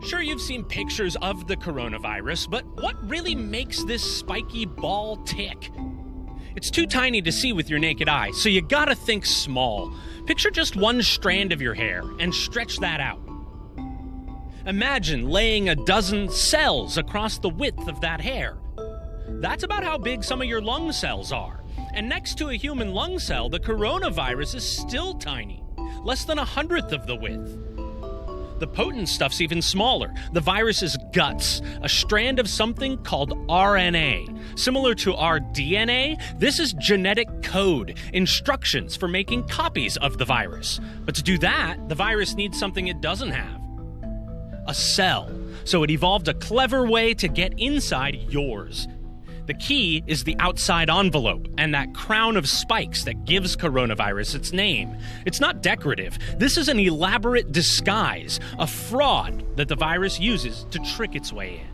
Sure, you've seen pictures of the coronavirus, but what really makes this spiky ball tick? It's too tiny to see with your naked eye, so you gotta think small. Picture just one strand of your hair and stretch that out. Imagine laying a dozen cells across the width of that hair. That's about how big some of your lung cells are. And next to a human lung cell, the coronavirus is still tiny, less than 1/100th of the width. The potent stuff's even smaller. The virus's guts, a strand of something called RNA. Similar to our DNA, this is genetic code, instructions for making copies of the virus. But to do that, the virus needs something it doesn't have. A cell. So it evolved a clever way to get inside yours. The key is the outside envelope and that crown of spikes that gives coronavirus its name. It's not decorative. This is an elaborate disguise, a fraud that the virus uses to trick its way in.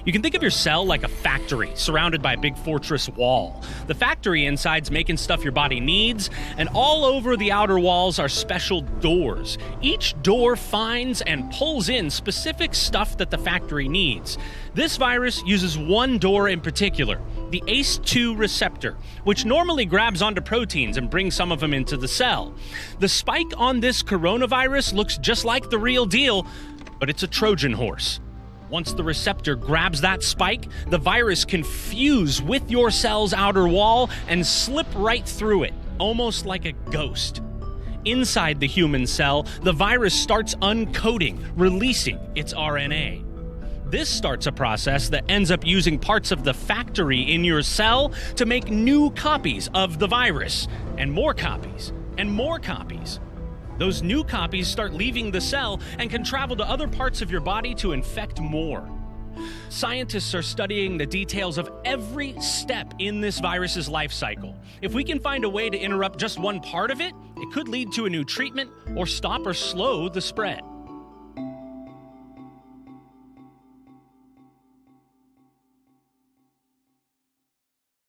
You can think of your cell like a factory surrounded by a big fortress wall. The factory inside's making stuff your body needs, and all over the outer walls are special doors. Each door finds and pulls in specific stuff that the factory needs. This virus uses one door in particular, the ACE2 receptor, which normally grabs onto proteins and brings some of them into the cell. The spike on this coronavirus looks just like the real deal, but it's a Trojan horse. Once the receptor grabs that spike, the virus can fuse with your cell's outer wall and slip right through it, almost like a ghost. Inside the human cell, the virus starts uncoding, releasing its RNA. This starts a process that ends up using parts of the factory in your cell to make new copies of the virus, and more copies, and more copies. Those new copies start leaving the cell and can travel to other parts of your body to infect more. Scientists are studying the details of every step in this virus's life cycle. If we can find a way to interrupt just one part of it, it could lead to a new treatment or stop or slow the spread.